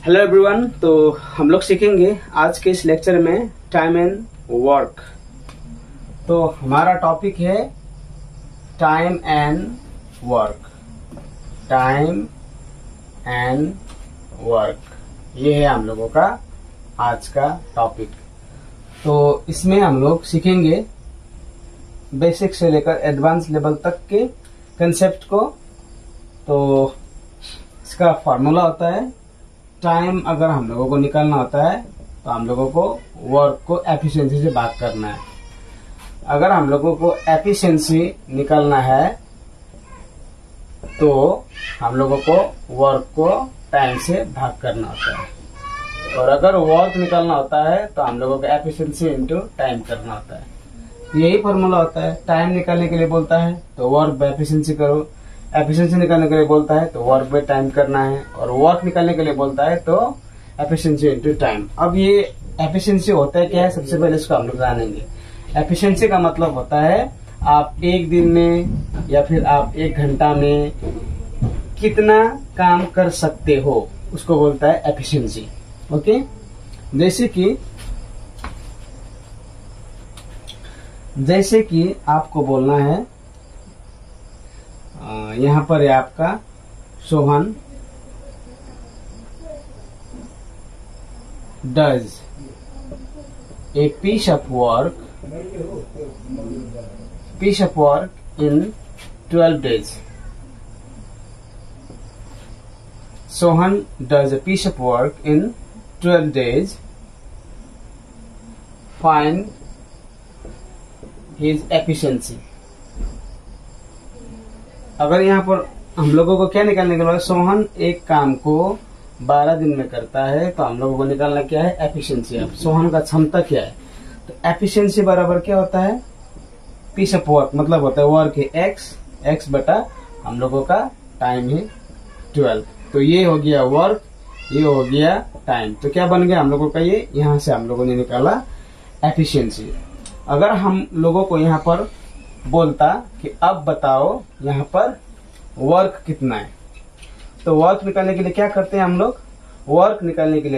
Hello everyone. तो हम लोग सीखेंगे आज के इस लेक्चर में टाइम एंड वर्क। तो हमारा टॉपिक है time and work. Time and work, ये है हम लोगों का आज का टॉपिक। तो इसमें हम लोग सीखेंगे बेसिक से लेकर एडवांस लेवल तक के कंसेप्ट को। तो इसका फॉर्मूला होता है, टाइम अगर हम लोगों को निकालना होता है तो हम लोगों को वर्क को एफिशिएंसी से भाग करना है। अगर हम लोगों को एफिशिएंसी निकालना है तो हम लोगों को वर्क को टाइम से भाग करना होता है, और अगर वर्क निकालना होता है तो हम लोगों को एफिशिएंसी इनटू टाइम करना होता है। यही फॉर्मूला होता है। टाइम निकालने के लिए बोलता है तो वर्क बाय एफिशिएंसी करो, एफिशिएंसी निकालने के लिए बोलता है तो वर्क बाय टाइम करना है, और वर्क निकालने के लिए बोलता है तो एफिशिएंसी इनटू टाइम। अब ये एफिशिएंसी होता है क्या है, सबसे पहले इसको हम लोग जानेंगे। एफिशिएंसी का मतलब होता है आप एक दिन में या फिर आप एक घंटा में कितना काम कर सकते हो, उसको बोलता है एफिशिएंसी। ओके, जैसे कि आपको बोलना है, यहाँ पर है आपका Sohan does a piece of work in 12 days. Sohan does a piece of work in 12 days. Find his efficiency. अगर यहाँ पर हम लोगों को क्या निकालने के बाद सोहन एक काम को 12 दिन में करता है तो हम लोगों को निकालना क्या है, एफिशिएंसी। अब सोहन का क्षमता क्या है, तो एफिशिएंसी बराबर क्या होता है, पीस ऑफ वर्क, मतलब होता है वर्क है एक्स बटा हम लोगों का टाइम है 12। तो ये हो गया वर्क, ये हो गया टाइम। तो क्या बन गया हम लोगों का, ये यहाँ से हम लोगों ने निकाला एफिशिएंसी। अगर हम लोगों को यहाँ पर बोलता कि अब बताओ यहाँ पर वर्क कितना है, तो वर्क निकालने के लिए क्या करते हैं हम लोग, वर्क निकालने के लिए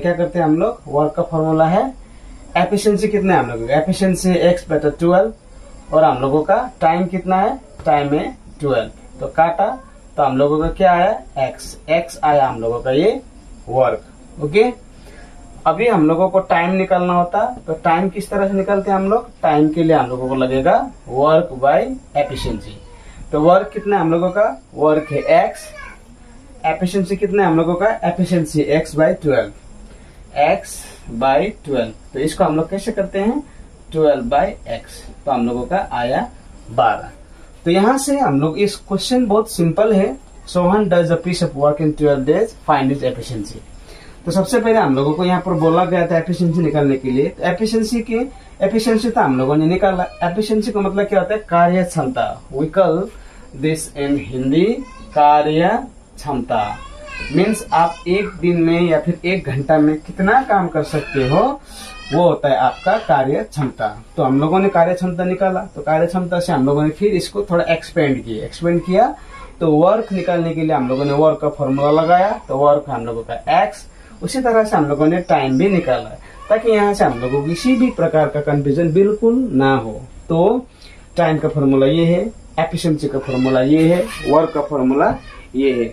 क्या करते हैं वर्क का फॉर्मूला है एफिशिएंसी। कितना है हम लोगों का, एफिशिएंसी एक्स बटा 12, और हम लोगों का टाइम कितना है, टाइम है 12। तो काटा तो हम लोगों का क्या आया, एक्स आया हम लोगों का ये वर्क। ओके, अभी हम लोगों को टाइम निकालना होता, तो टाइम किस तरह से निकालते हैं हम लोग, टाइम के लिए हम लोगों को लगेगा वर्क बाय एफिशिएंसी। तो वर्क कितना है हम लोगों का, वर्क है एक्स, एफिशिएंसी कितना है हम लोगों का, एफिशिएंसी एक्स बाय 12। तो इसको हम लोग कैसे करते हैं, 12 बाय एक्स, तो हम लोगों का आया 12। तो यहाँ से हम लोग, इस क्वेश्चन बहुत सिंपल है, Sohan does a piece of work in 12 days, find his efficiency. तो सबसे पहले हम लोगों को यहाँ पर बोला गया था एफिशिएंसी निकालने के लिए। तो एफिशिएंसी तो हम लोगों ने निकाला। एफिशिएंसी का मतलब क्या होता है, कार्य क्षमता। We call this in Hindi कार्य क्षमता। मीन्स आप एक दिन में या फिर एक घंटा में कितना काम कर सकते हो, वो होता है आपका कार्य क्षमता। तो हम लोगों ने कार्य क्षमता निकाला, तो कार्य क्षमता से हम लोगों ने फिर इसको थोड़ा एक्सपेंड किया। तो वर्क निकालने के लिए हम लोगों ने वर्क का फॉर्मूला लगाया, तो वर्क हम लोगों का एक्स। उसी तरह से हम लोगों ने टाइम भी निकाला, ताकि यहाँ से हम लोगों को किसी भी प्रकार का कंफ्यूजन बिल्कुल ना हो। तो टाइम का फॉर्मूला ये है, एफिशिएंसी का फॉर्मूला ये है, वर्क का फॉर्मूला ये है।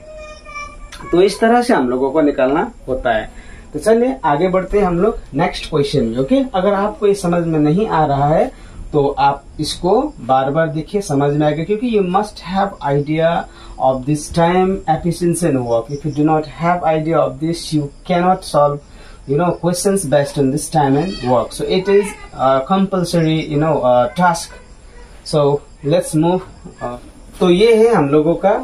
तो इस तरह से हम लोगों को निकालना होता है। तो चलिए आगे बढ़ते हैं हम लोग नेक्स्ट क्वेश्चन में। ओके, अगर आपको ये समझ में नहीं आ रहा है तो आप इसको बार बार देखिए, समझ में आएगा, क्योंकि you must have idea of this time, efficiency and work. If you do not have idea of this, you cannot solve questions based on this time and work. So it is a compulsory task. So let's move. तो ये है हम लोगों का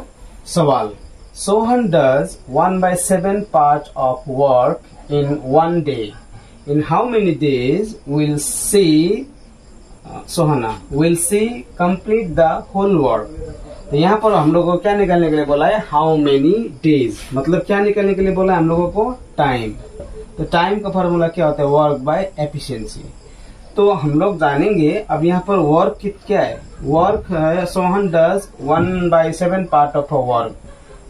सवाल। Sohan does 1/7 part of work in 1 day. In how many days will Sohana will complete the whole work? तो यहाँ पर हम लोगों को क्या निकालने के लिए बोला है, हाउ मेनी डेज, मतलब क्या निकालने के लिए बोला है हम लोगों को, टाइम। तो टाइम का फॉर्मूला क्या होता है, वर्क बाय एफिशिएंसी। तो हम लोग जानेंगे अब यहाँ पर वर्क क्या है। वर्क है Sohan does 1/7 part of a work.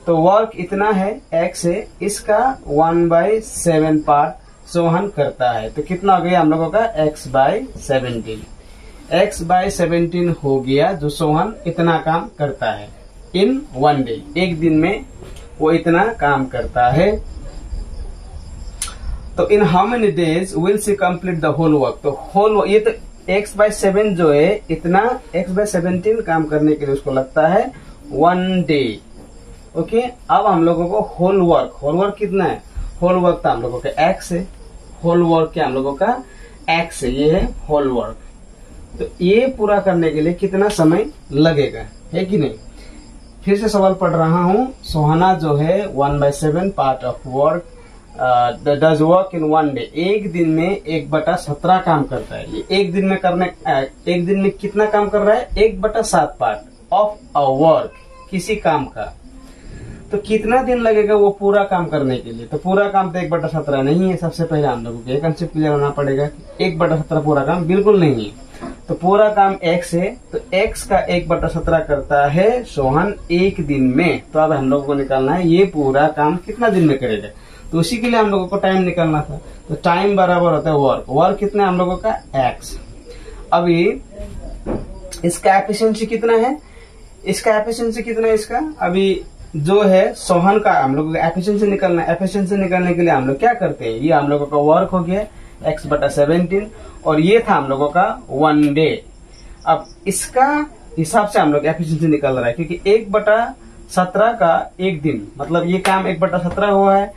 तो वर्क इतना है x है, इसका 1/7 पार्ट सोहन करता है। तो कितना हो गया हम लोगों का x/17। x/17 हो गया जो सोहन इतना काम करता है इन 1 डे, एक दिन में वो इतना काम करता है। तो in how many days will see complete the whole work. तो होल ये तो x/7 जो है इतना x/17 काम करने के लिए उसको लगता है 1 डे। ओके, अब हम लोगों को होल वर्क कितना है? होल वर्क तो हम लोगों का x है, होल वर्क क्या हम लोगों का x है, ये है होल वर्क। तो ये पूरा करने के लिए कितना समय लगेगा, है कि नहीं? फिर से सवाल पढ़ रहा हूं। सोहाना जो है 1/7 part of work does work in 1 day. एक दिन में 1/17 काम करता है। ये एक दिन में कितना काम कर रहा है? 1/7 पार्ट ऑफ अ वर्क, किसी काम का। तो कितना दिन लगेगा वो पूरा काम करने के लिए? तो पूरा काम तो 1/17 नहीं है। सबसे पहले हम लोगों को ये कंसेप्ट क्लियर होना पड़ेगा कि 1/17 पूरा काम बिल्कुल नहीं है। तो पूरा काम x है, तो x का 1/17 करता है सोहन एक दिन में। तो अब हम लोगों को निकालना है ये पूरा काम कितना दिन में करेगा। तो उसी के लिए हम लोगों को टाइम निकालना था। तो टाइम बराबर होता है वर्क कितना हम लोगों का x। अभी इसका एफिशिएंसी कितना है? इसका अभी जो है सोहन का हम लोगों का एफिशिएंसी निकालना है। एफिशिएंसी निकालने के लिए हम लोग क्या करते हैं? ये हम लोगों का वर्क हो गया x/17 और ये था हम लोगों का 1 डे। अब इसका हिसाब से हम लोग एफिशिएंसी निकाल रहा है, क्योंकि 1/17 का एक दिन, मतलब ये काम 1/17 हुआ है।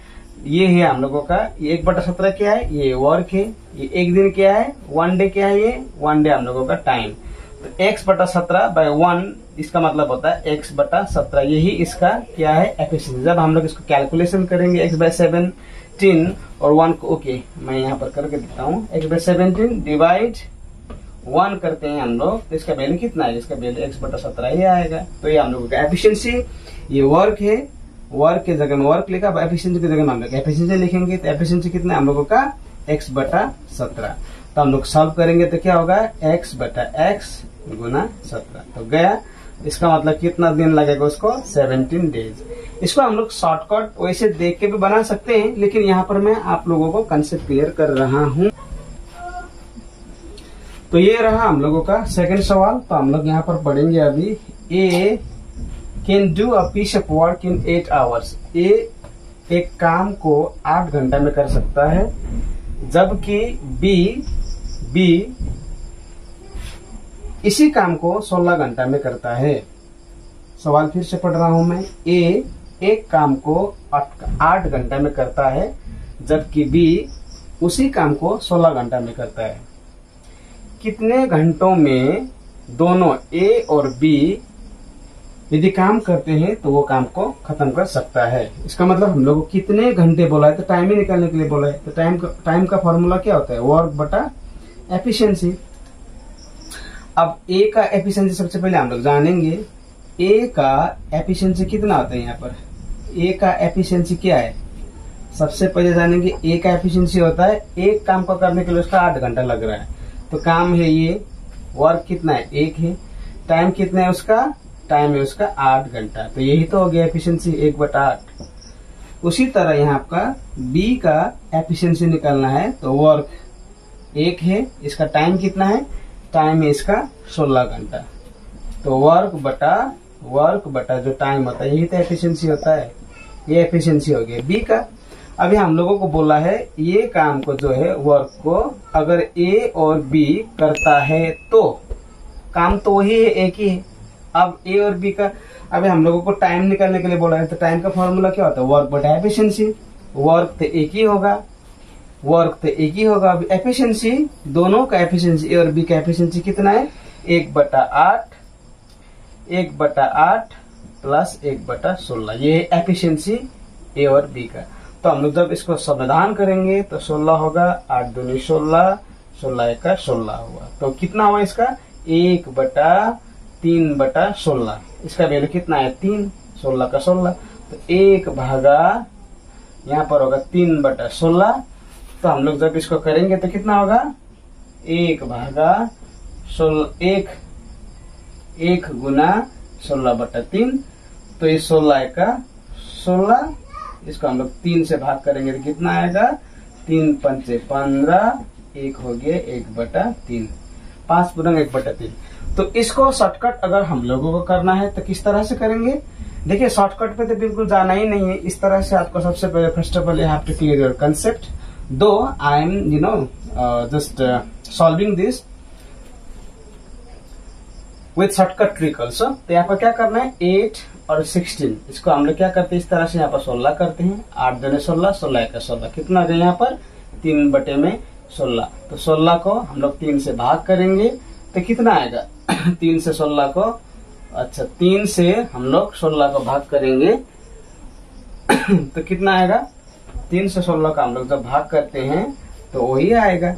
ये है हम लोगों का, ये 1/17 क्या है? ये वर्क है। ये एक दिन क्या है? 1 डे क्या है? ये 1 डे हम लोगों का टाइम। तो x/17/1 इसका मतलब होता है x/17। यही इसका क्या है? एफिशिएंसी। जब हम लोग इसको कैलकुलेशन करेंगे x/17 और 1 को, ओके मैं यहाँ पर करके देता हूँ, x/17 डिवाइड 1 करते हैं हम लोग, तो इसका वैल्यू कितना है? इसका वैल्यू x/17 ही आएगा। तो ये हम लोगों का एफिशिएंसी, ये वर्क है, वर्क के जगह में वर्क लिखा, एफिशिएंसी की जगह में हम लोग एफिशिएंसी लिखेंगे। तो एफिशिएंसी कितना है हम लोगों का? x/17। तो हम लोग सॉल्व करेंगे तो क्या होगा? x/x गुना 17। तो गया। इसका मतलब कितना दिन लगेगा उसको? 17 डेज। इसको हम लोग शॉर्टकट वैसे देख के भी बना सकते हैं, लेकिन यहाँ पर मैं आप लोगों को कंसेप्ट क्लियर कर रहा हूँ। तो ये रहा हम लोगों का सेकंड सवाल। तो हम लोग यहाँ पर पढ़ेंगे अभी। A can do a piece of work in 8 hours. A एक काम को 8 घंटा में कर सकता है, जबकि बी इसी काम को 16 घंटा में करता है। सवाल फिर से पढ़ रहा हूं मैं। ए एक काम को 8 घंटा में करता है, जबकि बी उसी काम को 16 घंटा में करता है। कितने घंटों में दोनों ए और बी यदि काम करते हैं तो वो काम को खत्म कर सकता है? इसका मतलब हम लोग को कितने घंटे बोला है, तो टाइम ही निकालने के लिए बोला है। तो टाइम का फॉर्मूला क्या होता है? वर्क बटा एफिशिएंसी। अब ए का एफिशिएंसी सबसे पहले हम लोग जानेंगे। ए का एफिशिएंसी कितना होता है? यहाँ पर ए का एफिशिएंसी क्या है सबसे पहले जानेंगे। ए का एफिशिएंसी होता है एक काम को करने के लिए उसका 8 घंटा लग रहा है। तो काम है ये, वर्क कितना है? 1 है। टाइम कितना है उसका? टाइम है उसका 8 घंटा। तो यही तो हो गया एफिशिएंसी, 1/8। उसी तरह यहाँ का बी का एफिशिएंसी निकालना है। तो वर्क 1 है, इसका टाइम कितना है? टाइम है इसका 16 घंटा। तो वर्क बटा जो टाइम होता है, यही तो एफिशिएंसी होता है। ये एफिशिएंसी हो गया बी का। अभी हम लोगों को बोला है ये काम को जो है वर्क को अगर ए और बी करता है तो काम तो वही है, एक ही है। अब ए और बी का अभी हम लोगों को टाइम निकालने के लिए बोला है। तो टाइम का फॉर्मूला क्या होता है? वर्क बटा एफिशिएंसी। वर्क तो एक ही होगा। अब एफिशिएंसी, दोनों का एफिशिएंसी ए और बी का एफिशिएंसी कितना है? 1/8 प्लस 1/16। ये एफिशिएंसी ए और बी का। तो हम लोग जब इसको समाधान करेंगे तो 16 होगा, 8 दूनी 16, 16 का 16 हुआ। तो कितना हुआ इसका? 1/3/16। इसका वैल्यू कितना है? 3। 16 का 16। तो 1 भागा यहाँ पर होगा 3/16। तो हम लोग जब इसको करेंगे तो कितना होगा? 1 भागा 16, 1 गुना 16/3। तो ये 16 का 16, इसको हम लोग 3 से भाग करेंगे तो कितना आएगा, 3 पंचे 15, 1 हो गया 1/3, 5 पूर्ण 1/3। तो इसको शॉर्टकट अगर हम लोगों को करना है तो किस तरह से करेंगे, देखिए शॉर्टकट पे तो बिल्कुल जाना ही नहीं है। इस तरह से आपको सबसे पहले first of all you have to clear your concept, though I am just solving this with shortcut trick also. तो यहाँ पर क्या करना है, 8 और 16, इसको हम लोग क्या करते हैं इस तरह से, यहाँ पर 16 करते हैं, 8 दूनी 16, 16 एक 16, कितना आ गया यहाँ पर 3/16। तो 16 को हम लोग 3 से भाग करेंगे तो कितना आएगा 3 से 16 को, अच्छा 3 से हम लोग 16 को भाग करेंगे तो कितना आएगा, 3 से 16 का हम लोग जब भाग करते हैं तो वही आएगा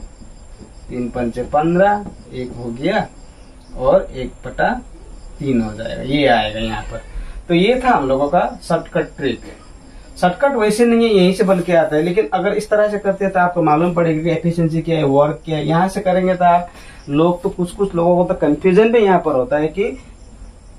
3 पंचे 15, 1 हो गया और 1/3 हो जाएगा, ये आएगा यहाँ पर। तो ये था हम लोगों का शॉर्टकट ट्रिक। शॉर्टकट वैसे नहीं है, यहीं से बन के आता है, लेकिन अगर इस तरह से करते हैं तो आपको मालूम पड़ेगा कि एफिशिएंसी क्या है, वर्क क्या है। यहाँ से करेंगे तो आप लोग तो कुछ लोगों को तो कंफ्यूजन भी यहाँ पर होता है कि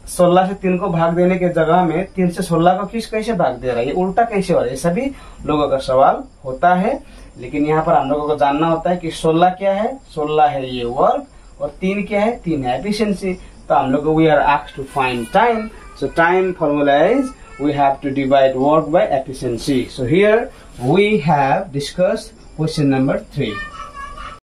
16 से 3 को भाग देने के जगह में 3 से 16 को कैसे भाग दे रहा है, ये उल्टा कैसे हो रहा है, ये सभी लोगों का सवाल होता है। लेकिन यहाँ पर हम लोगों को जानना होता है कि 16 क्या है, 16 है ये वर्क, और 3 क्या है, 3 है एफिशिएंसी। तो हम लोग we are asked to find time, so time formula is we have to divide work by efficiency. So here we have discussed question number 3.